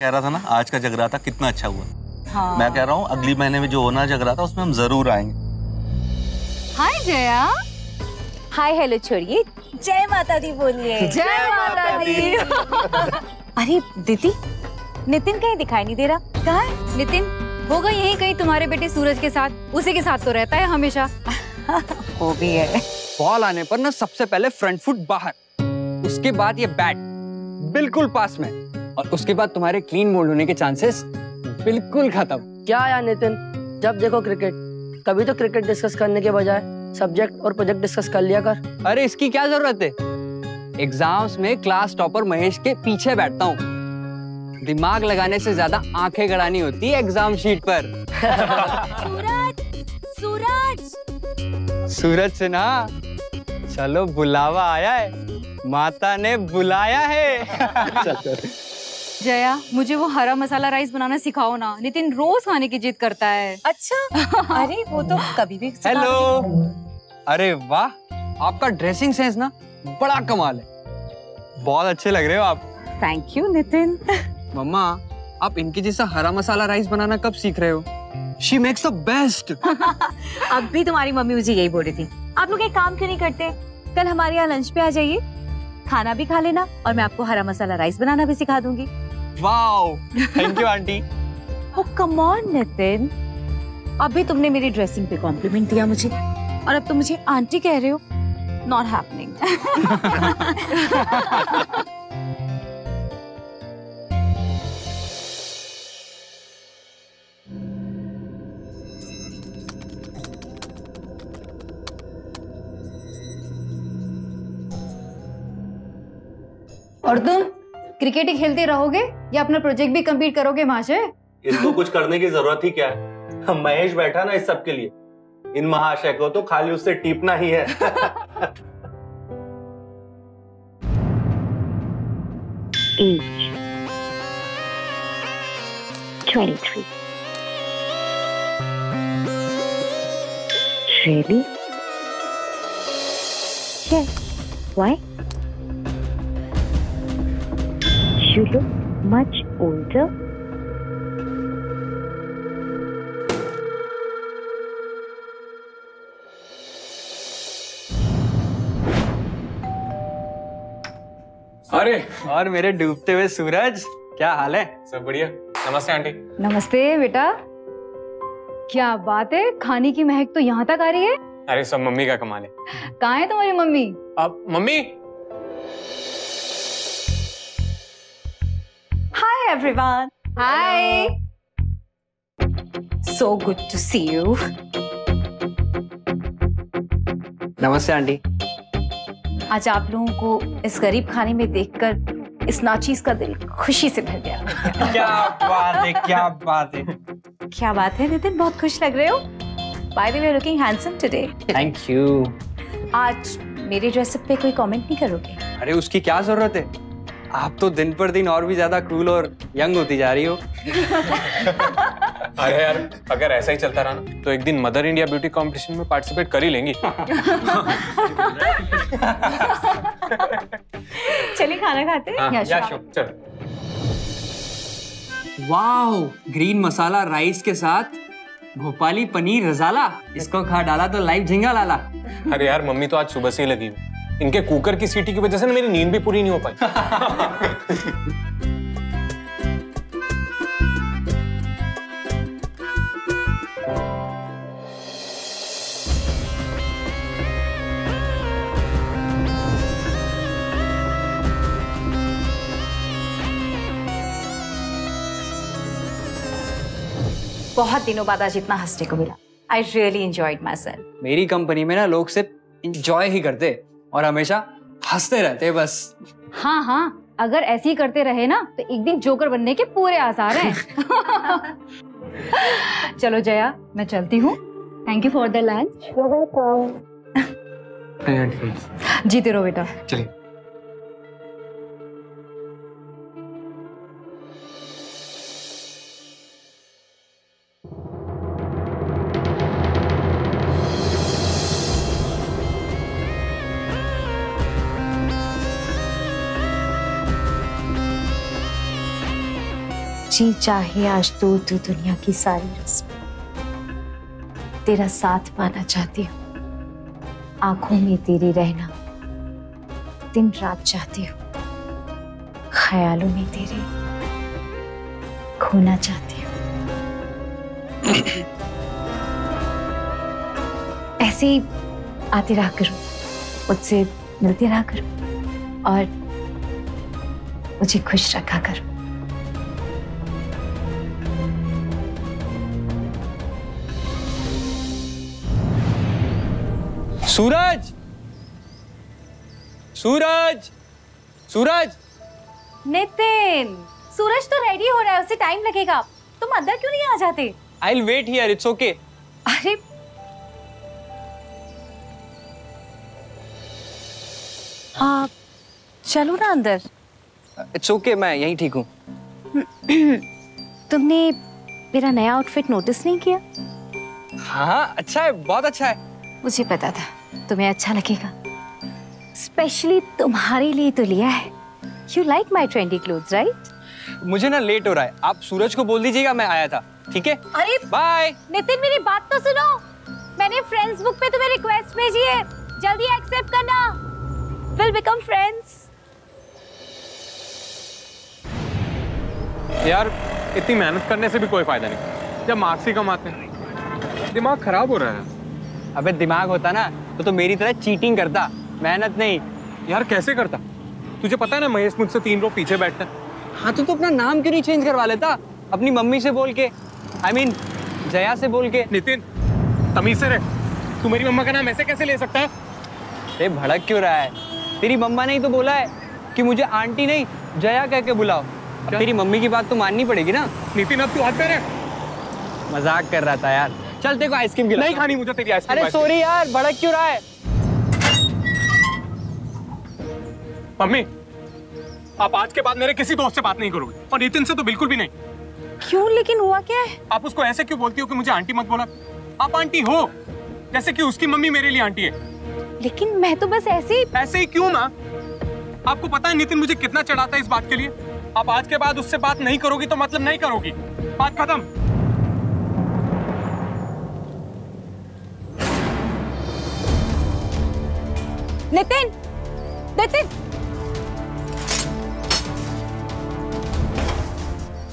कह रहा था ना आज का जगराता कितना अच्छा हुआ। हाँ। मैं कह रहा हूँ अगली महीने में जो होना जगराता उसमें हम जरूर आएंगे। हाय जया। हाय हेलो छोड़िए, जय माता दी बोलिए। जय माता दी। अरे दीदी, नितिन कहीं दिखाई नहीं दे रहा। कहाँ है नितिन? होगा यहीं कहीं तुम्हारे बेटे सूरज के साथ, उसी के साथ तो रहता है हमेशा। वो भी है। बॉल आने पर ना सबसे पहले फ्रंट फुट बाहर, उसके बाद ये बैट बिल्कुल पास में, और उसके बाद तुम्हारे क्लीन बोल्ड होने के चांसेस बिल्कुल खत्म। क्या यार नितिन, जब देखो क्रिकेट, कभी तो क्रिकेट डिस्कस करने के बजाय सब्जेक्ट और प्रोजेक्ट डिस्कस कर लिया कर। अरे इसकी क्या जरूरत है? एग्जाम्स में क्लास टॉपर महेश के पीछे बैठता हूँ। दिमाग लगाने से ज्यादा आंखें गड़ानी होती है एग्जाम शीट पर। सूरज से ना, चलो बुलावा आया है, माता ने बुलाया है। जया, मुझे वो हरा मसाला राइस बनाना सिखाओ ना। नितिन रोज खाने की जिद करता है। अच्छा। अरे वो तो कभी भी। हेलो। अरे वाह, आपका ड्रेसिंग सेंस ना बड़ा कमाल है, बहुत अच्छे लग रहे हो आप। Thank you Nitin. मम्मा, आप इनके जैसा हरा मसाला राइस बनाना कब सीख रहे हो? She makes the best। अब भी तुम्हारी मम्मी मुझे यही बोल रही थी, आप लोग एक काम क्यों नहीं करते, कल हमारे यहाँ लंच पे आ जाइए, खाना भी खा लेना और मैं आपको हरा मसाला राइस बनाना भी सिखा दूंगी। Wow, thank you aunty. Oh come on Nitin, अभी तुमने मेरी ड्रेसिंग पे कॉम्प्लीमेंट दिया मुझे और अब तुम मुझे आंटी कह रहे हो। Not happening. और तुम क्रिकेट ही खेलते रहोगे या अपना प्रोजेक्ट भी कंप्लीट करोगे महाशय? इसको कुछ करने की जरूरत ही क्या है? महेश बैठा ना इस सब के लिए, इन महाशय को तो खाली उससे टीपना ही है। Age 23. Really? Yes. Why? You look much older. अरे और मेरे डूबते हुए सूरज, क्या हाल है? सब बढ़िया। नमस्ते आंटी। नमस्ते बेटा। क्या बात है, खाने की महक तो यहाँ तक आ रही है। अरे सब मम्मी का कमाल है। कहाँ है तुम्हारी मम्मी? अब mummy. Hi everyone. Hi. So good to see you. नमस्ते आंटी। आज आप लोगों को इस गरीब खाने में देखकर इस नाचीज का दिल खुशी से भर गया। क्या बात है, क्या बात है। क्या बात है नितिन, बहुत खुश लग रहे हो। By the way, looking handsome today. Thank you. आज मेरे ड्रेसअप पे कोई कमेंट नहीं करोगे? अरे उसकी क्या जरूरत है, आप तो दिन पर दिन और भी ज्यादा कूल और यंग होती जा रही हो। अरे यार, अगर ऐसा ही चलता रहा ना तो एक दिन मदर इंडिया ब्यूटी कंपटीशन में पार्टिसिपेट कर ही लेंगी। चलिए खाना खाते हैं। हाँ, या शो, चल। वाओ, ग्रीन मसाला राइस के साथ भोपाली पनीर रजाला, इसको खा डाला तो लाइफ झिंगा लाला। अरे यार, मम्मी तो आज सुबह से ही लगी हुई। इनके कुकर की सीटी की वजह से ना मेरी नींद भी पूरी नहीं हो पाई। बहुत दिनों बाद आज इतना हंसने को मिला। I really enjoyed my self. मेरी कंपनी में ना लोग सिर्फ एंजॉय ही करते और हमेशा हंसते रहते बस। हाँ हाँ, अगर ऐसे ही करते रहे ना तो एक दिन जोकर बनने के पूरे आसार हैं। चलो जया, मैं चलती हूँ। Thank you for the lunch. जीते रहो बेटा। चलिए। जी चाहे आज दूर दूर दुनिया की सारी रस्म, तेरा साथ पाना चाहती हूँ, आंखों में तेरे रहना दिन रात चाहती हूँ, ख्यालों में तेरे खोना चाहती हूँ। ऐसे ही आते रहा करो, मुझसे मिलते रहा करो और मुझे खुश रखा करो। सूरज, सूरज, सूरज। नितिन, सूरज तो रेडी हो रहा है, उसे टाइम लगेगा। तुम अंदर क्यों नहीं आ जाते? I'll wait here. It's okay. अरे चलो ना अंदर। It's okay. मैं यहीं ठीक हूँ। तुमने मेरा नया आउटफिट नोटिस नहीं किया? हाँ, अच्छा है, बहुत अच्छा है। मुझे पता था तुम्हें अच्छा लगेगा, स्पेशली तुम्हारे लिए तो लिया है। You like my trendy clothes, right? मुझे ना लेट हो रहा है, आप सूरज को बोल दीजिएगा मैं आया था, ठीक है? अरे बाय। नितिन, मेरी बात तो सुनो। मैंने फ्रेंड्स बुक पे तुम्हें रिक्वेस्ट भेजी है, जल्दी एक्सेप्ट करना। We'll become friends. यार इतनी मेहनत करने से भी कोई फायदा नहीं जब मार्क्स ही कम आते हैं। दिमाग खराब हो रहा है। अबे दिमाग होता ना तो मेरी तरह चीटिंग करता, मेहनत नहीं। यार कैसे करता? तुझे पता है ना महेश मुझसे 3 रो पीछे बैठता है। हाँ तो अपना नाम क्यों नहीं चेंज करवा लेता? अपनी मम्मी से बोल के, I mean, जया से बोल के। नितिन तमीज से रह, तू मेरी मम्मा का नाम ऐसे कैसे ले सकता है? अरे भड़क क्यों रहा है? तेरी मम्मा ने ही तो बोला है कि मुझे आंटी नहीं जया कह के बुलाओ। अब तेरी मम्मी की बात तो माननी पड़ेगी ना। नितिन अब तू हद कर। मजाक कर रहा था यार। चल तेरे को आइसक्रीम खिलाता हूं। नहीं खानी मुझे तेरी आइसक्रीम। अरे सॉरी यार, भड़क क्यों रहा है? मम्मी आप आज के बाद मेरे किसी दोस्त से बात नहीं करोगे और नितिन से तो बिल्कुल भी नहीं। क्यों? लेकिन हुआ क्या है? आप उसको ऐसे क्यों बोलती हो कि मुझे आंटी मत बोला? आप आंटी हो, जैसे कि उसकी मम्मी मेरे लिए आंटी है। लेकिन मैं तो बस ऐसे ही क्यों माँ? आपको पता है नितिन मुझे कितना चढ़ाता है इस बात के लिए। आप आज के बाद उससे बात नहीं करोगी तो मतलब नहीं करोगी, बात खत्म। नितिन, नितिन,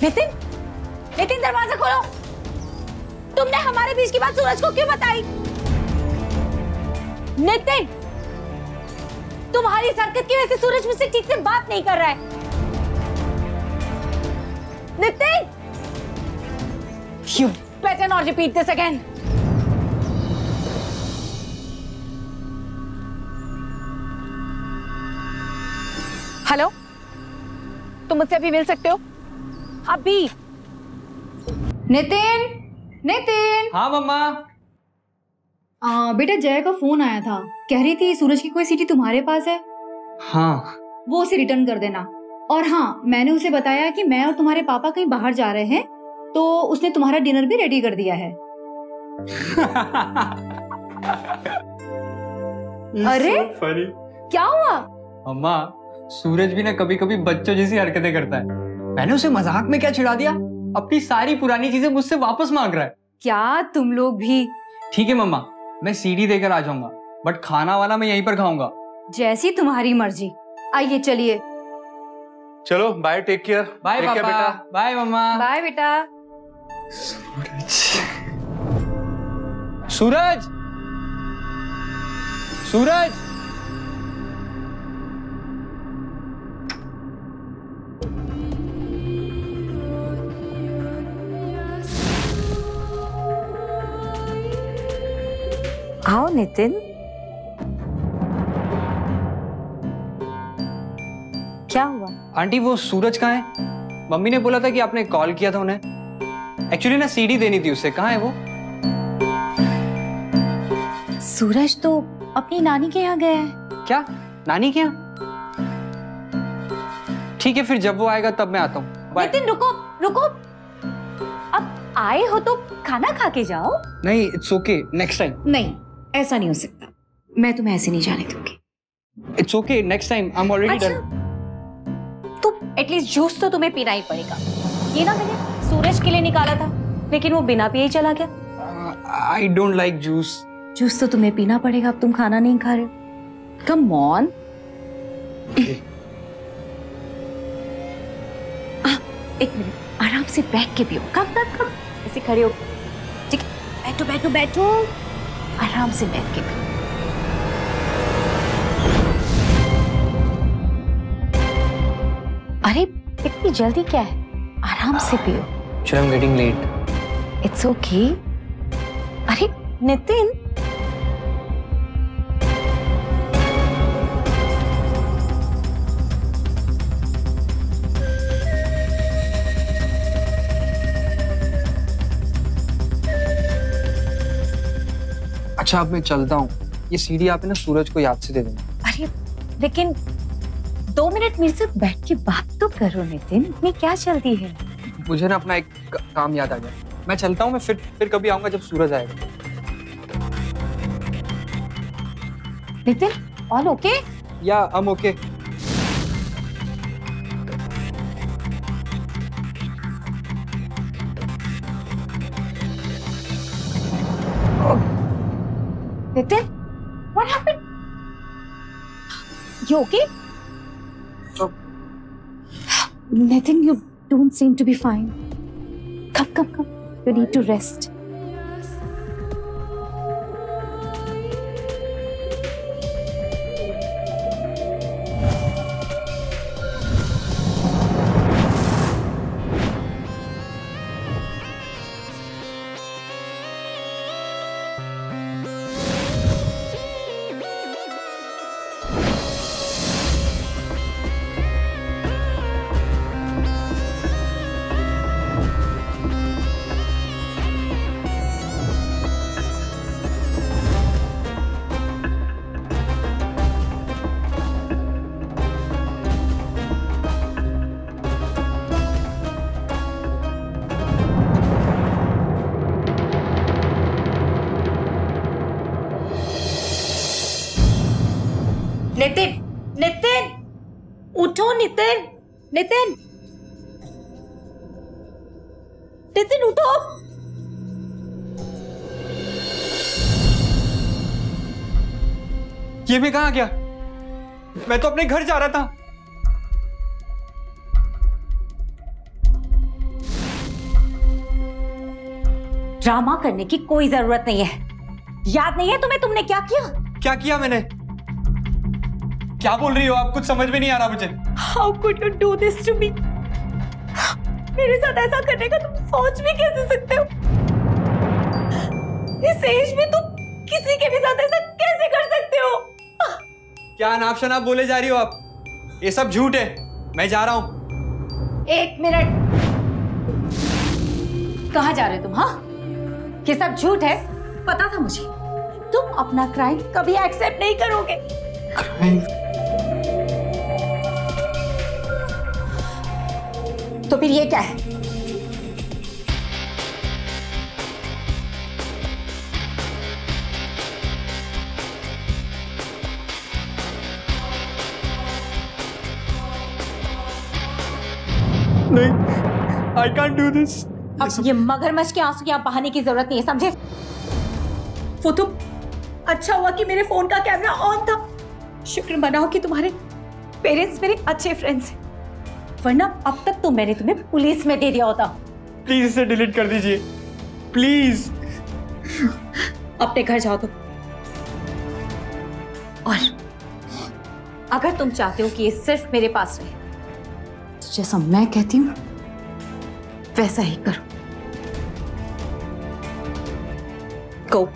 नितिन, नितिन दरवाजा खोलो। तुमने हमारे बीच की बात सूरज को क्यों बताई? नितिन, तुम्हारी इस हरकत की वजह से सूरज मुझसे ठीक से बात नहीं कर रहा है। Nitin, you better not repeat this again. Hello, तुम मुझसे अभी मिल सकते हो? अभी। नितिन, नितिन। हाँ मम्मा। बेटा जया का फोन आया था, कह रही थी सूरज की कोई सीटी तुम्हारे पास है, हाँ वो उसे रिटर्न कर देना। और हाँ, मैंने उसे बताया कि मैं और तुम्हारे पापा कहीं बाहर जा रहे हैं, तो उसने तुम्हारा डिनर भी रेडी कर दिया है। अरे क्या हुआ? मम्मा, सूरज भी ना कभी कभी बच्चों जैसी हरकतें करता है। मैंने उसे मजाक में क्या चिढ़ा दिया, अपनी सारी पुरानी चीजें मुझसे वापस मांग रहा है। क्या तुम लोग भी? ठीक है मम्मा, मैं सीडी देकर आ जाऊंगा, बट खाना वाला मैं यहीं पर खाऊंगा। जैसी तुम्हारी मर्जी। आइए चलिए। चलो बाय, टेक केयर। बाय पापा, बाय मम्मा। बाय बेटा। सूरज, सूरज। आओ नितिन। क्या हुआ? आंटी वो सूरज कहाँ है? मम्मी ने बोला था कि आपने कॉल किया था उन्हें। एक्चुअली ना सीडी देनी थी उससे। कहाँ है वो? सूरज तो अपनी नानी के यहाँ गया है। क्या? नानी के यहाँ? ठीक है फिर, जब वो आएगा तब मैं आता हूँ। नितिन रुको, रुको। अब आए हो तो खाना खा के जाओ। नहीं, इट्स ओके, नेक्स्ट टाइम। नहीं, ऐसा नहीं हो सकता, मैं तुम्हें ऐसे नहीं जाने दूंगी। It's okay, next time. I am already done. तो एटलीस्ट जूस तो तुम्हें पीना ही पड़ेगा। ये ना मैंने सूरज के लिए निकाला था, लेकिन वो बिना पिए ही चला गया। I don't like juice. Juice तो तुम्हें पीना पड़ेगा, अब तुम खाना नहीं खा रहे हो। Come on. एक मिनट, आराम से बैठ के पियो। कम कम कम, ऐसे खड़े हो। ठीक है, बैठो बैठो बैठो, आराम से बैठ के पियो। अरे इतनी जल्दी क्या है, आराम से पियो। I am getting late. It's okay. अरे नितिन, अच्छा अब मैं चलता हूँ, ये सीढ़ी आप ना सूरज को याद से दे देना। अरे लेकिन 2 मिनट मेरे साथ बैठ के बात तो करो नितिन, इतनी क्या जल्दी है? मुझे ना अपना एक काम याद आ गया, मैं चलता हूँ। मैं फिर कभी आऊंगा जब सूरज आएगा। Nitin, all okay? या I'm okay। Nitin, what happened? You okay? Nitin, you don't seem to be fine. Come. You need to rest. Nitin, उठो नितिन, उठो। ये मैं कहाँ गया? मैं तो अपने घर जा रहा था। ड्रामा करने की कोई जरूरत नहीं है। याद नहीं है तुम्हें तुमने क्या किया? क्या किया मैंने? क्या बोल रही हो आप? कुछ समझ में नहीं आ रहा मुझे। How could you do this to me? मेरे साथ ऐसा करने का तुम सोच भी कैसे सकते हो? इस एज में तुम किसी के भी साथ ऐसा कैसे कर सकते हो? क्या अनाप शनाप बोले जा रही हो आप? ये सब झूठ है। मैं जा रहा हूं। 1 मिनट, कहाँ जा रहे हो तुम? हाँ, ये सब झूठ है, पता था मुझे। तुम अपना क्राइम कभी एक्सेप्ट नहीं करोगे। तो फिर ये क्या है? नहीं, I can't do this। अब ये मगरमच्छ के आंसू यहाँ बहाने की जरूरत नहीं है, समझे? वो तो अच्छा हुआ कि मेरे फोन का कैमरा ऑन था। शुक्र मनाओ कि तुम्हारे पेरेंट्स मेरे अच्छे फ्रेंड्स हैं, वरना अब तक तो मैंने तुम्हें पुलिस में दे दिया होता। प्लीज इसे डिलीट कर दीजिए, प्लीज। अपने घर जाओ तुम। और अगर तुम चाहते हो कि ये सिर्फ मेरे पास रहे, तो जैसा मैं कहती हूँ वैसा ही करो। गो।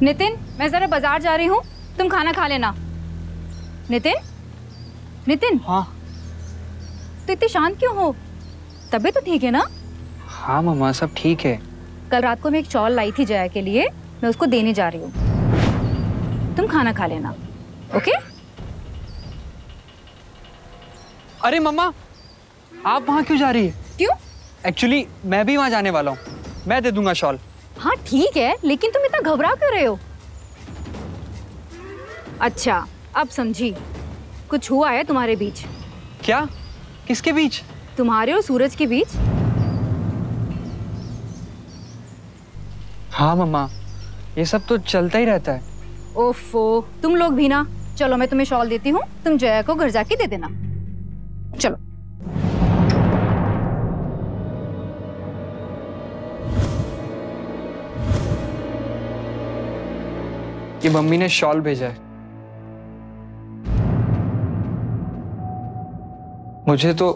नितिन, मैं जरा बाजार जा रही हूँ, तुम खाना खा लेना। नितिन, नितिन। हाँ। तो इतनी शांत क्यों हो? तबीयत तो ठीक है ना? हाँ मम्मा, सब ठीक है। कल रात को मैं एक शॉल लाई थी जया के लिए, मैं उसको देने जा रही हूँ। तुम खाना खा लेना, ओके? अरे मम्मा, आप वहाँ क्यों जा रही है? क्यों? एक्चुअली मैं भी वहाँ जाने वाला हूँ, मैं दे दूंगा शॉल। हाँ ठीक है, लेकिन तुम इतना घबरा क्यों रहे हो? अच्छा, अब समझी। कुछ हुआ है तुम्हारे बीच? क्या? किसके बीच? तुम्हारे और सूरज के बीच। हाँ मम्मा, ये सब तो चलता ही रहता है। ओफो, तुम लोग भी ना। चलो मैं तुम्हें शॉल देती हूँ, तुम जया को घर जाके दे देना। चलो। ये मम्मी ने शॉल भेजा है। मुझे तो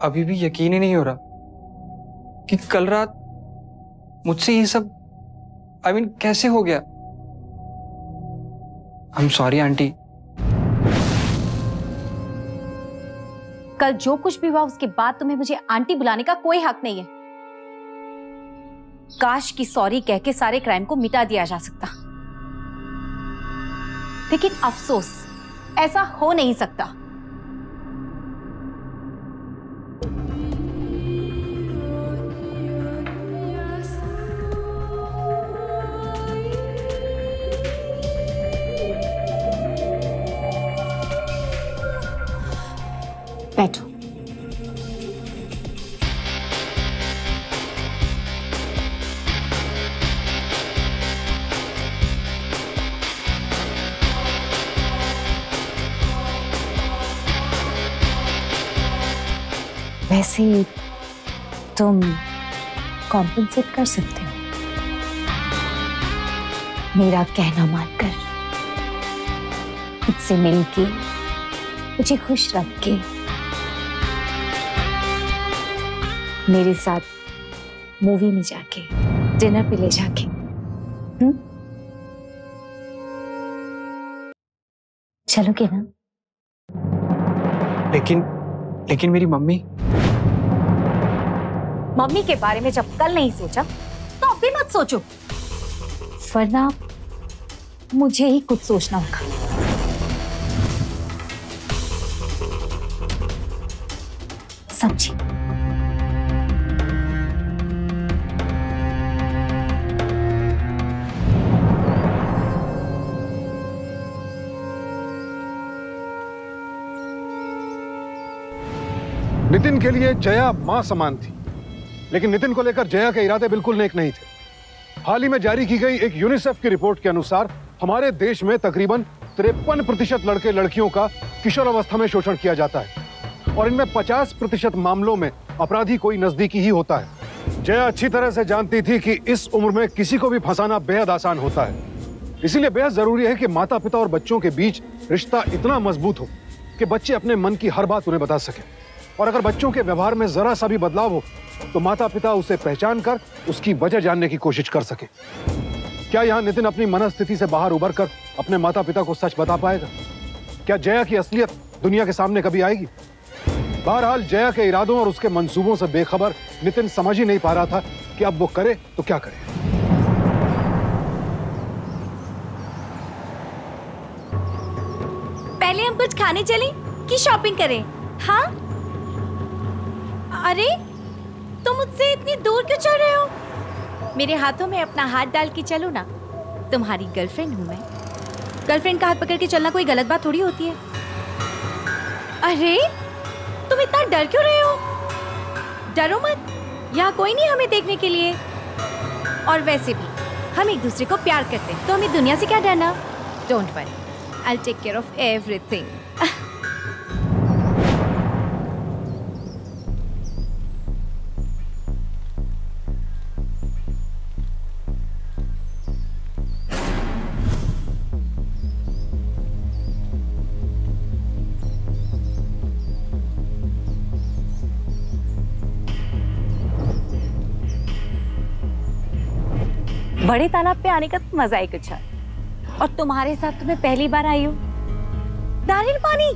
अभी भी यकीन ही नहीं हो रहा कि कल रात मुझसे ये सब कैसे हो गया। I am sorry aunty. कल जो कुछ भी हुआ उसके बाद तुम्हें मुझे आंटी बुलाने का कोई हक नहीं है। काश की सॉरी कह के सारे क्राइम को मिटा दिया जा सकता, लेकिन अफसोस ऐसा हो नहीं सकता। बैठो। वैसे तुम कॉम्पेंसेट कर सकते हो मेरा कहना मानकर, मुझसे मिलके, मुझे खुश रख के, मेरे साथ मूवी में जाके, डिनर पे ले जाके। चलोगे ना? लेकिन मेरी मम्मी। मम्मी के बारे में जब कल नहीं सोचा तो अब भी मत सोचो, वरना मुझे ही कुछ सोचना होगा। समझी? नितिन के लिए जया मां समान थी, लेकिन नितिन को लेकर जया के इरादे बिल्कुल नेक नहीं थे। हाल ही में जारी की गई एक यूनिसेफ की रिपोर्ट के अनुसार हमारे देश में तकरीबन 53% लड़के लड़कियों का किशोरावस्था में शोषण किया जाता है और इनमें 50% मामलों में अपराधी कोई नजदीकी ही होता है। जया अच्छी तरह से जानती थी कि इस उम्र में किसी को भी फंसाना बेहद आसान होता है, इसीलिए बेहद जरूरी है कि माता पिता और बच्चों के बीच रिश्ता इतना मजबूत हो कि बच्चे अपने मन की हर बात उन्हें बता सकें, और अगर बच्चों के व्यवहार में जरा सा भी बदलाव हो तो माता पिता उसे पहचान कर उसकी वजह जानने की कोशिश कर सके। क्या यहाँ नितिन अपनी मनस्थिति से बाहर उबर कर अपने माता पिता को सच बता पाएगा? क्या जया की असलियत दुनिया के सामने कभी आएगी? बहरहाल जया के इरादों और उसके मंसूबों से बेखबर नितिन समझ ही नहीं पा रहा था कि अब वो करे तो क्या करे। पहले हम कुछ खाने चलें कि शॉपिंग करें? हाँ? अरे तुम मुझसे इतनी दूर क्यों चल रहे हो? मेरे हाथों में अपना हाथ डाल के चलो ना, तुम्हारी गर्लफ्रेंड हूँ मैं। गर्लफ्रेंड का हाथ पकड़ के चलना कोई गलत बात थोड़ी होती है। अरे तुम इतना डर क्यों रहे हो? डरो मत, यहाँ कोई नहीं हमें देखने के लिए। और वैसे भी हम एक दूसरे को प्यार करते हैं, तो हमें दुनिया से क्या डरना। Don't worry, I will take care of everything. बड़े तालाब पे आने का तो मजा ही कुछ है। और तुम्हारे साथ तो मैं पहली बार आई हूँ। नारियल पानी,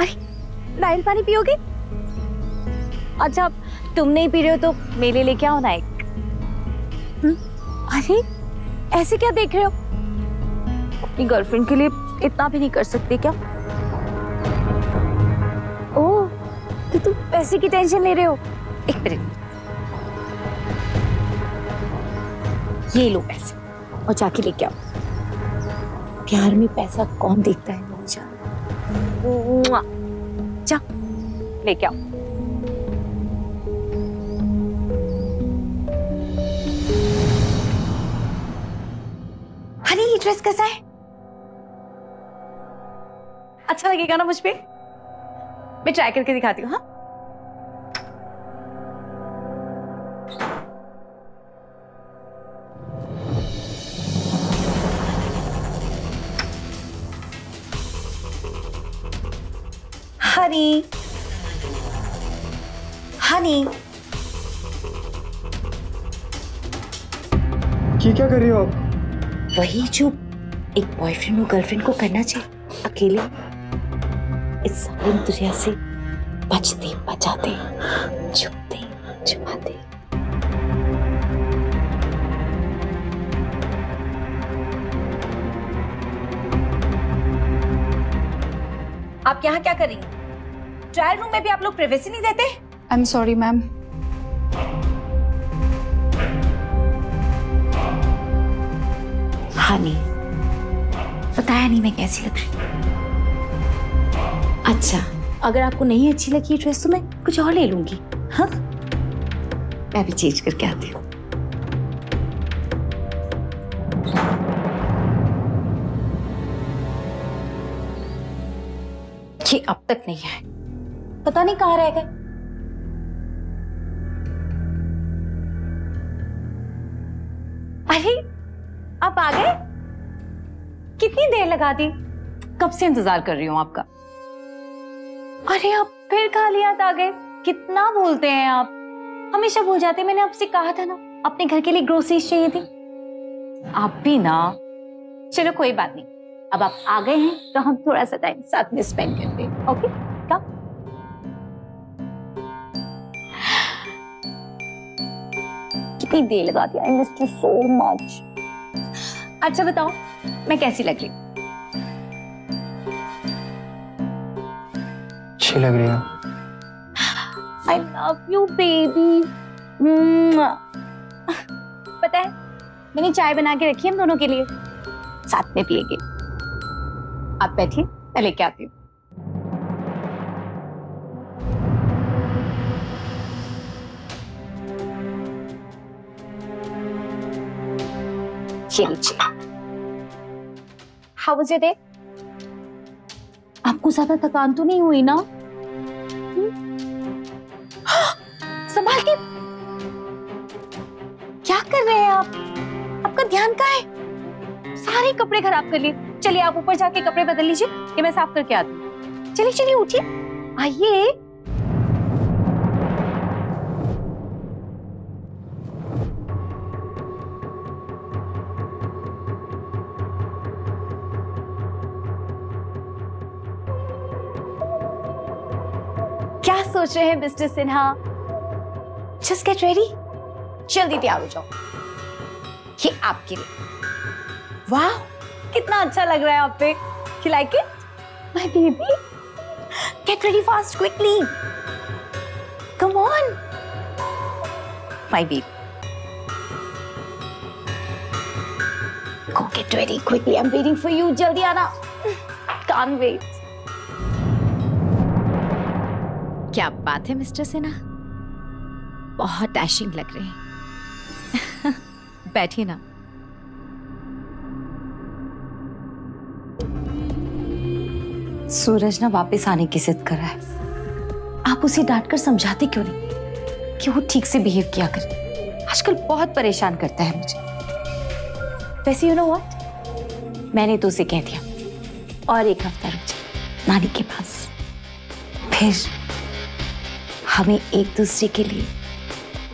अरे नारियल पानी पियोगे? अच्छा तुम नहीं पी रहे हो तो मेरे लिए लेके आओ ना एक। अरे ऐसे क्या देख रहे हो? अपनी गर्लफ्रेंड के लिए इतना भी नहीं कर सकते क्या? ओह तो तुम पैसे की टेंशन ले रहे हो? एक मिनट, ये लो पैसे और जाके लेके आओ। प्यार में पैसा कौन देखता है? नहीं जा, जा लेके आओ। अरे ये ड्रेस कैसा है? अच्छा लगेगा ना मुझ पे? मैं ट्राई करके दिखाती हूँ। हाँ हनी, हनी ये क्या कर रही हो आप? वही जो एक बॉयफ्रेंड और गर्लफ्रेंड को करना चाहिए अकेले, इस सारी दुनिया से बचते बचाते छुपते छुपाते। आप यहाँ क्या कर रही हैं? ट्रायल रूम में भी आप लोग प्राइवेसी नहीं देते? I am sorry ma'am. हाँ नहीं, बताया नहीं मैं कैसी लग रही। अच्छा अगर आपको नहीं अच्छी लगी ड्रेस तो मैं कुछ और ले लूंगी। हाँ मैं भी चेंज करके आती हूँ। ये अब तक नहीं है, पता नहीं कहाँ रह गए। अरे आप आ गए? कितनी देर लगा दी? कब से इंतजार कर रही हूँ आपका। अरे आप फिर खाली हाथ आ गए, कितना भूलते हैं आप, हमेशा भूल जाते। मैंने आपसे कहा था ना अपने घर के लिए ग्रोसरीज चाहिए थी। आप भी ना, चलो कोई बात नहीं, अब आप आ गए हैं तो हम थोड़ा सा टाइम साथ में स्पेंड करते हैं। ओके कब? कितनी देर लगा दी, I miss you so much. अच्छा बताओ मैं कैसी लग रही? अच्छी लग रही हो। I love you baby। पता है मैंने चाय बना के रखी है हम दोनों के लिए, साथ में पिएंगे। आप बैठिए मैं लेके आती हूँ। How was your day? आपको ज्यादा थकान तो नहीं हुई ना? संभाल के, क्या कर रहे हैं आप? आपका ध्यान कहाँ है? सारे कपड़े खराब कर लिए। चलिए आप ऊपर जाके कपड़े बदल लीजिए, ये मैं साफ करके आती हूँ। चलिए चलिए उठिए, आइए। क्या सोच रहे हैं mister Sinha? Just get ready, जल्दी तैयार हो जाओ। ये आपके लिए। वाह कितना अच्छा लग रहा है आप पे। You like it? My baby? Get ready fast, quickly. Come on. My baby. Go get ready quickly. I'm waiting for you. जल्दी आना। Can't wait. क्या बात है मिस्टर सिन्हा, बहुत डैशिंग लग रहे हैं। बैठिए ना। सूरज ना वापस आने की जिद कर रहा है। आप उसे डांटकर समझाते क्यों नहीं कि वो ठीक से बिहेव किया करे? आजकल बहुत परेशान करता है मुझे। वैसे यू नो व्हाट, मैंने तो उसे कह दिया और एक हफ्ता रुक जा नानी के पास, फिर हमें एक दूसरे के लिए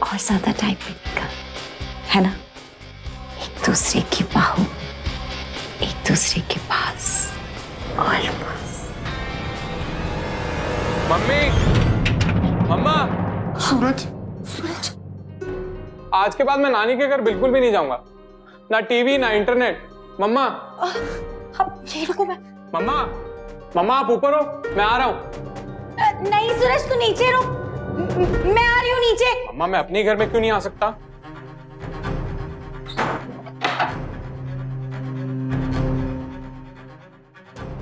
और ज्यादा टाइम मिलेगा, है ना? एक दूसरे की बाहों, एक दूसरे के पास, ऑलमोस्ट। मम्मी, मम्मा, सूरज, सूरज, आज के बाद मैं नानी के घर बिल्कुल भी नहीं जाऊंगा, ना टीवी ना इंटरनेट। मम्मा, अब ये रुको। मम्मा, मम्मा आप ऊपर हो, मैं आ रहा हूँ। नहीं सूरज, तू नीचे रुक, मैं आ रही हूँ नीचे। मम्मा मैं अपने घर में क्यों नहीं आ सकता?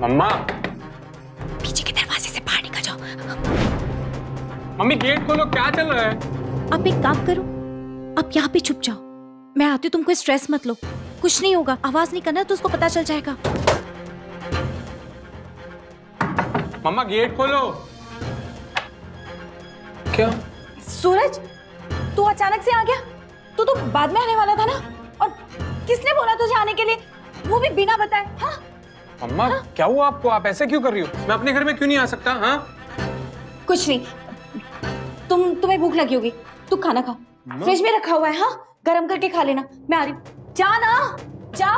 मम्मा, पीछे के दरवाजे से बाहर निकल जाओ। मम्मी गेट खोलो, क्या चल रहा है? अब एक काम करो, अब यहाँ पे छुप जाओ, मैं आती हूँ, तुम कोई स्ट्रेस मत लो, कुछ नहीं होगा, आवाज नहीं करना तो उसको पता चल जाएगा। मम्मा गेट खोलो। क्या? सूरज, तू अचानक से आ गया? तू तो बाद में आने वाला था ना? और किसने बोला तुझे आने के लिए, वो भी बिना बताए? हाँ? मम्मा क्या हुआ आपको? आप ऐसे क्यों कर रही हो? मैं अपने घर में क्यों नहीं आ सकता? हाँ? कुछ नहीं, तुम्हें भूख लगी होगी, तू खाना खा, फ्रिज में रखा हुआ है, हाँ गरम करके खा लेना, मैं आ रही हूँ। जा ना, जा।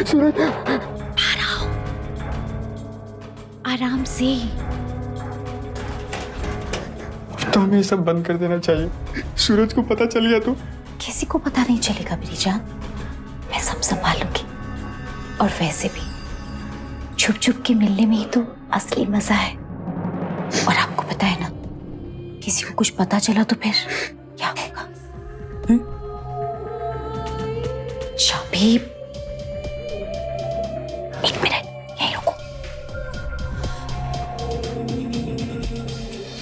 सूरज, आराम से। तो हमें ये सब बंद कर देना चाहिए। सूरज को पता चल गया तो? किसी को पता नहीं चलेगा मेरी जान, मैं सब संभालूंगी। और वैसे भी छुप छुप के मिलने में ही तो असली मजा है। और आपको पता है ना, किसी को कुछ पता चला तो फिर क्या होगा? शाबी, एक मिनट यहीं रुको।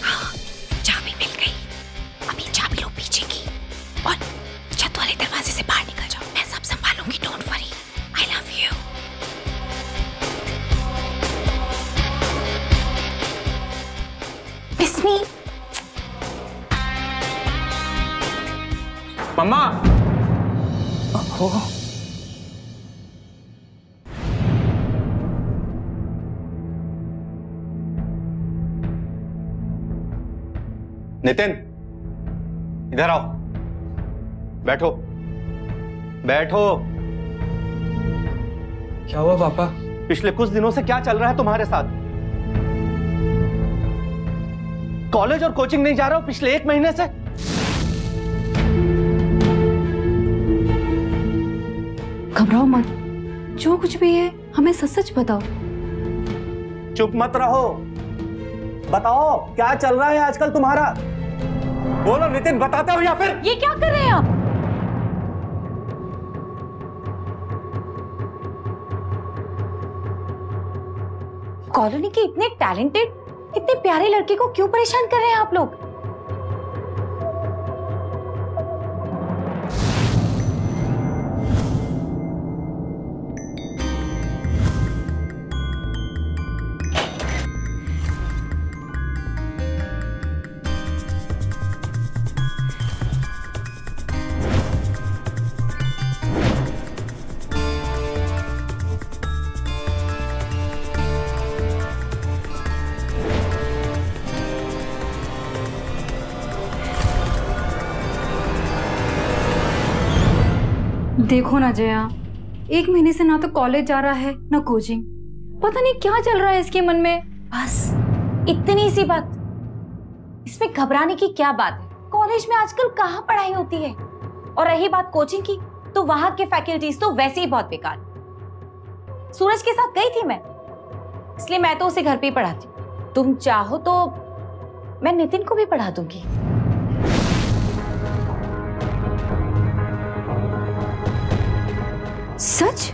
हाँ, चाबी मिल गई। अभी चाबी लो पीछे की और छत वाले दरवाजे से बाहर निकल जाओ, मैं सब संभालूंगी, don't worry, I love you. Bismi. मम्मा, ओहो, नितिन, इधर आओ, बैठो बैठो। क्या हुआ पापा? पिछले कुछ दिनों से क्या चल रहा है तुम्हारे साथ? कॉलेज और कोचिंग नहीं जा रहा हो पिछले 1 महीने से? घबराओ मत, जो कुछ भी है हमें सच सच बताओ। चुप मत रहो, बताओ क्या चल रहा है आजकल तुम्हारा? बोलो नितिन, बताते हो या फिर? ये क्या कर रहे हैं आप? कॉलोनी के इतने टैलेंटेड, इतने प्यारे लड़के को क्यों परेशान कर रहे हैं आप लोग? देखो ना जया, 1 महीने से ना तो कॉलेज जा रहा है ना कोचिंग, पता नहीं क्या चल रहा है इसके मन में। बस इतनी सी बात, इसमें घबराने की क्या बात है? कॉलेज में आजकल कहाँ पढ़ाई होती है? और रही बात कोचिंग की, तो वहां के फैकल्टीज तो वैसे ही बहुत बेकार। सूरज के साथ गई थी मैं, इसलिए मैं तो उसे घर पे ही पढ़ाती हूँ। तुम चाहो तो मैं नितिन को भी पढ़ा दूंगी। सच?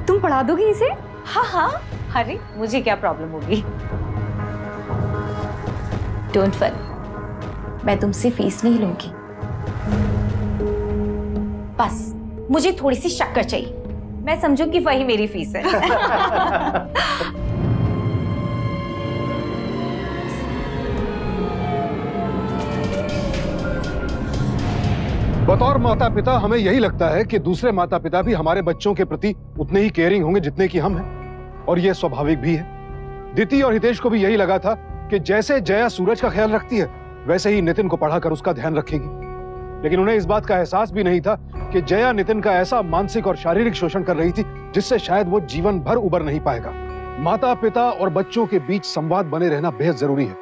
तुम पढ़ा दोगी इसे? हाँ हाँ, अरे मुझे क्या प्रॉब्लम होगी, डोंट वरी, मैं तुमसे फीस नहीं लूंगी। बस मुझे थोड़ी सी शक्कर चाहिए, मैं समझू कि वही मेरी फीस है। बतौर माता पिता हमें यही लगता है कि दूसरे माता पिता भी हमारे बच्चों के प्रति उतने ही केयरिंग होंगे जितने कि हम हैं। और यह स्वाभाविक भी है। दीति और हितेश को भी यही लगा था कि जैसे जया सूरज का ख्याल रखती है वैसे ही नितिन को पढ़ाकर उसका ध्यान रखेगी, लेकिन उन्हें इस बात का एहसास भी नहीं था कि जया नितिन का ऐसा मानसिक और शारीरिक शोषण कर रही थी जिससे शायद वो जीवन भर उबर नहीं पाएगा। माता पिता और बच्चों के बीच संवाद बने रहना बेहद जरूरी है,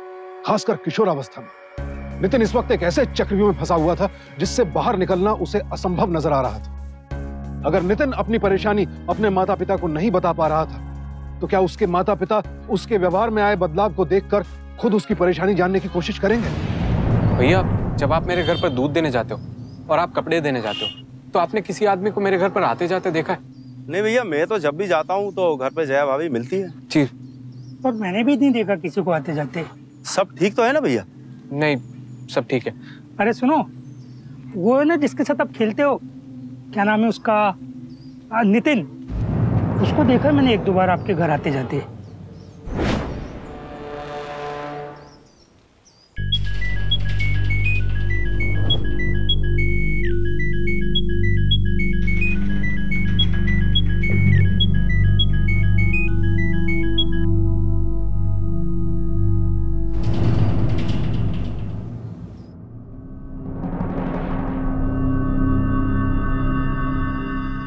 खासकर किशोरावस्था में। नितिन इस वक्त एक ऐसे चक्रव्यूह में फंसा हुआ था जिससे बाहर निकलना उसे असंभव नजर आ रहा था। अगर नितिन अपनी परेशानी अपने माता पिता को नहीं बता पा रहा था तो क्या उसके माता पिता उसके व्यवहार में आए बदलाव को देखकर खुद उसकी परेशानी जानने की कोशिश करेंगे? भैया, जब आप मेरे घर पर दूध देने जाते हो और आप कपड़े देने जाते हो तो आपने किसी आदमी को मेरे घर पर आते जाते देखा है? नहीं भैया, मैं तो जब भी जाता हूँ तो घर पे जया भाभी मिलती है जी। और मैंने भी नहीं देखा किसी को आते जाते। सब ठीक तो है ना भैया? नहीं, सब ठीक है। अरे सुनो, वो है ना जिसके साथ आप खेलते हो, क्या नाम है उसका, नितिन, उसको देखा मैंने एक दो बार आपके घर आते जाते।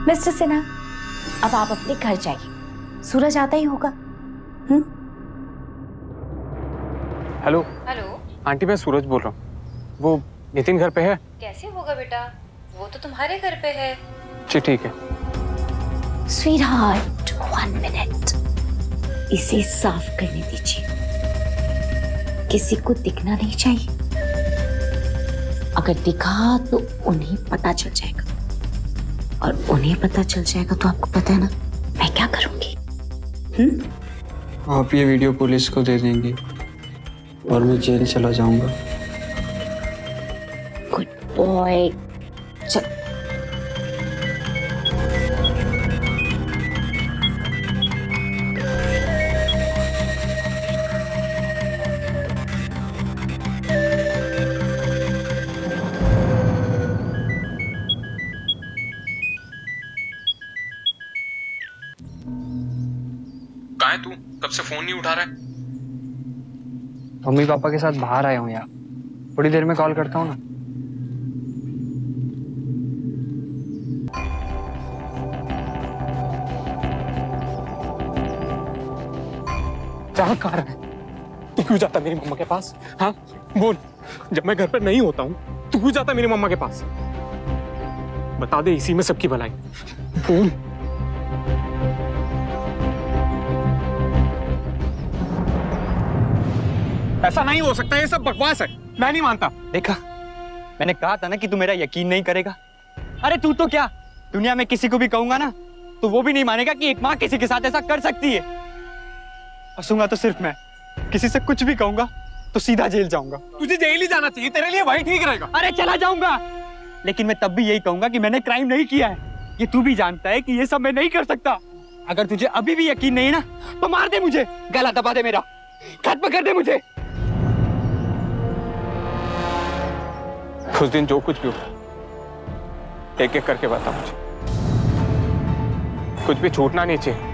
मिस्टर सिन्हा, अब आप अपने घर जाइए, सूरज आता ही होगा। हेलो हेलो, आंटी, मैं सूरज बोल रहा हूँ। वो नितिन घर पे है? कैसे होगा बेटा, वो तो तुम्हारे घर पे है। जी ठीक है। स्वीटहार्ट, 1 मिनट, इसे साफ करने दीजिए, किसी को दिखना नहीं चाहिए। अगर दिखा तो उन्हें पता चल जाएगा, और उन्हें पता चल जाएगा तो आपको पता है ना मैं क्या करूंगी। आप ये वीडियो पुलिस को दे देंगी और मैं जेल चला जाऊंगा। गुड बॉय, चल। कहाँ है तू? कब से फोन नहीं उठा रहा है? मम्मी पापा के साथ बाहर आया हूँ यार, थोड़ी देर में कॉल करता हूँ ना। कहाँ रहा है तू? क्यों जाता मेरी मम्मा के पास? हाँ बोल, जब मैं घर पर नहीं होता हूँ तू क्यों जाता मेरी मम्मा के पास? बता दे, इसी में सबकी भलाई। बोल। ऐसा नहीं हो सकता, ये सब बकवास है, मैं नहीं मानता। देखा, मैंने कहा था ना कि तू मेरा यकीन नहीं करेगा। अरे तू तो क्या, दुनिया में किसी को भी कहूंगा ना तो वो भी नहीं मानेगा कि एक माँ किसी के साथ ऐसा कर सकती है। हंसूंगा तो सिर्फ मैं, किसी से कुछ भी कहूंगा तो सीधा जेल जाऊंगा। तुझे जेल ही जाना चाहिए, तेरे लिए वही ठीक रहेगा। अरे चला जाऊंगा, लेकिन मैं तब भी यही कहूंगा कि मैंने क्राइम नहीं किया है। ये तू भी जानता है कि ये सब मैं नहीं कर सकता। अगर तुझे अभी भी यकीन नहीं है ना तो मार दे मुझे, गला दबा दे मेरा, खत्म कर दे मुझे। उस दिन जो कुछ भी हो एक एक करके बता मुझे, कुछ भी छूटना नहीं चाहिए।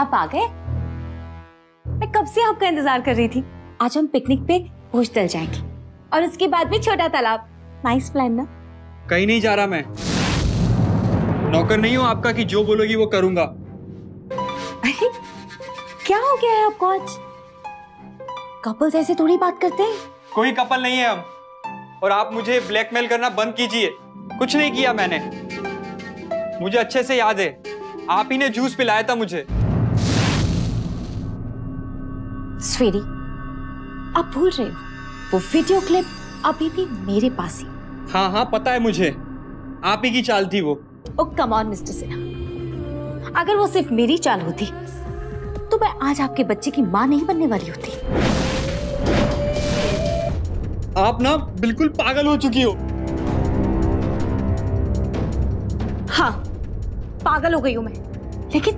आप आ गए? मैं कब से आपका इंतजार कर रही थी। आज हम पिकनिक पे भोजतल जाएंगे और उसके बाद में छोटा तालाब। नाइस प्लान ना? कहीं नहीं जा रहा मैं। नौकर नहीं हूं आपका कि जो बोलोगी वो करूंगा। अरे क्या हो गया है आपको आज? कपल्स ऐसे थोड़ी बात करते हैं। कोई कपल नहीं है हम। और आप मुझे ब्लैकमेल करना बंद कीजिए। कुछ नहीं किया मैंने। मुझे अच्छे से याद है, आप ही ने जूस पिलाया था मुझे। स्वीटी, आप भूल रहे हो, वो वीडियो क्लिप अभी भी मेरे पास ही। हाँ हाँ पता है मुझे, आप ही की चाल थी वो। ओ कम ऑन मिस्टर सिन्हा, अगर वो सिर्फ मेरी चाल होती तो मैं आज आपके बच्चे की मां नहीं बनने वाली होती। आप ना बिल्कुल पागल हो चुकी हो। हाँ पागल हो गई हूं मैं, लेकिन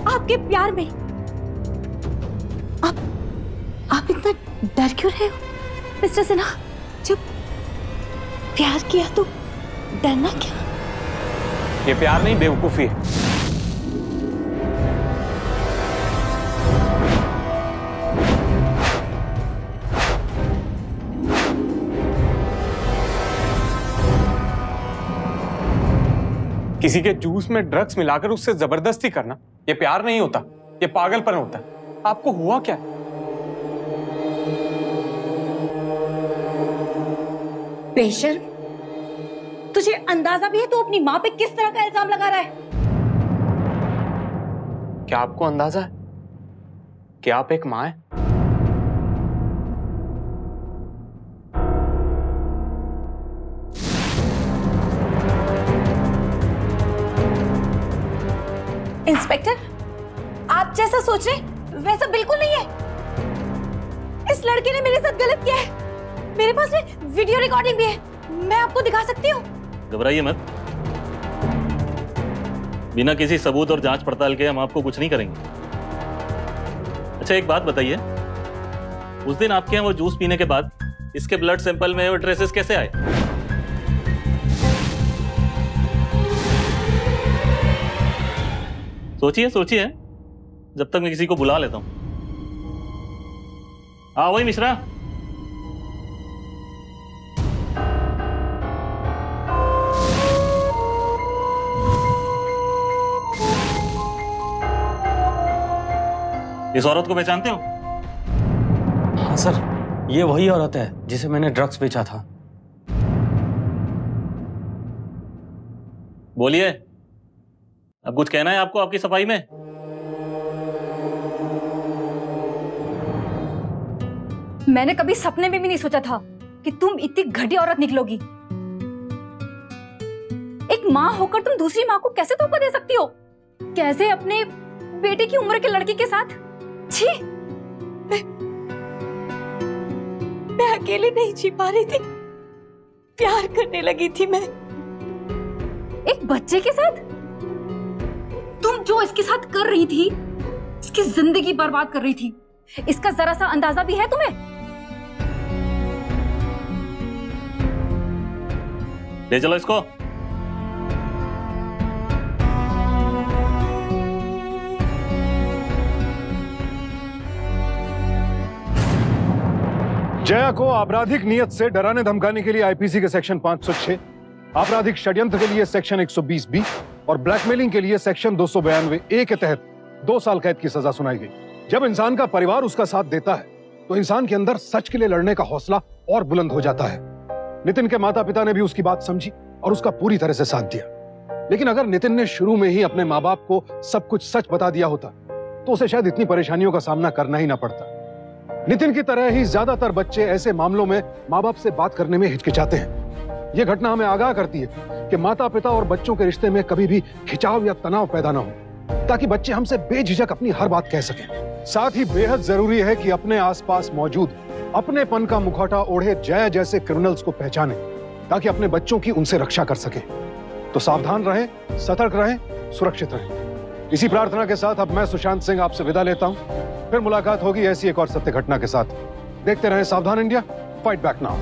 आपके प्यार में। आप इतना डर क्यों रहे हो मिस्टर सिन्हा? जब प्यार किया तो डरना क्या? ये प्यार नहीं, बेवकूफी है। किसी के जूस में ड्रग्स मिलाकर उससे जबरदस्ती करना, ये प्यार नहीं होता, ये पागलपन होता है। आपको हुआ क्या? बेशर्म, तुझे अंदाजा भी है तू अपनी माँ पे किस तरह का इल्जाम लगा रहा है? क्या आपको अंदाजा है कि आप एक मां हैं? इंस्पेक्टर, आप जैसा सोच रहे वैसा बिल्कुल नहीं है। इस लड़के ने मेरे साथ गलत किया है। मेरे पास में वीडियो रिकॉर्डिंग भी है, मैं आपको दिखा सकती हूँ। घबराइए मत, बिना किसी सबूत और जांच पड़ताल के हम आपको कुछ नहीं करेंगे। अच्छा एक बात बताइए, उस दिन आपके यहाँ वो जूस पीने के बाद इसके ब्लड सैंपल में वो ट्रेसेस कैसे आए? सोचिए सोचिए, जब तक मैं किसी को बुला लेता हूं। हाँ वही मिश्रा। इस औरत को पहचानते हो? हाँ सर, ये वही औरत है जिसे मैंने ड्रग्स बेचा था। बोलिए, अब कुछ कहना है आपको आपकी सफाई में? मैंने कभी सपने में भी नहीं सोचा था कि तुम इतनी घटिया औरत निकलोगी। एक माँ होकर तुम दूसरी माँ को कैसे धोखा दे सकती हो? कैसे अपने बेटे की उम्र के लड़की के साथ? छी! मैं अकेले नहीं जी पा रही थी, प्यार करने लगी थी मैं एक बच्चे के साथ। तुम जो इसके साथ कर रही थी, इसकी जिंदगी बर्बाद कर रही थी। इसका जरा सा अंदाजा भी है तुम्हें? ले चलो इसको। जया को आपराधिक नियत से डराने धमकाने के लिए आईपीसी के सेक्शन 506, आपराधिक षड्यंत्र के लिए सेक्शन 120 बी और ब्लैकमेलिंग के लिए सेक्शन 292 ए के तहत 2 साल कैद की सजा सुनाई गई। जब इंसान का परिवार उसका साथ देता है तो इंसान के अंदर सच के लिए लड़ने का हौसला और बुलंद हो जाता है। नितिन के माता पिता ने भी उसकी बात समझी और उसका पूरी तरह से साथ दिया। लेकिन अगर नितिन ने शुरू में ही अपने माँ बाप को सब कुछ सच बता दिया होता तो उसे शायद इतनी परेशानियों का सामना करना ही ना पड़ता। नितिन की तरह ही ज्यादातर बच्चे ऐसे मामलों में माँ बाप से बात करने में हिचकिचाते हैं। यह घटना हमें आगाह करती है कि माता पिता और बच्चों के रिश्ते में कभी भी खिंचाव या तनाव पैदा ना हो, ताकि बच्चे हमसे बेझिझक अपनी हर बात कह सकें। साथ ही बेहद जरूरी है कि अपने आसपास मौजूद अपनेपन का मुखौटा ओढ़े जया जैसे क्रिमिनल्स को पहचाने, ताकि अपने बच्चों की उनसे रक्षा कर सके। तो सावधान रहें, सतर्क रहें, सुरक्षित रहें। इसी प्रार्थना के साथ अब मैं सुशांत सिंह आपसे विदा लेता हूं। फिर मुलाकात होगी ऐसी एक और सत्य घटना के साथ। देखते रहें सावधान इंडिया, फाइट बैक नाउ।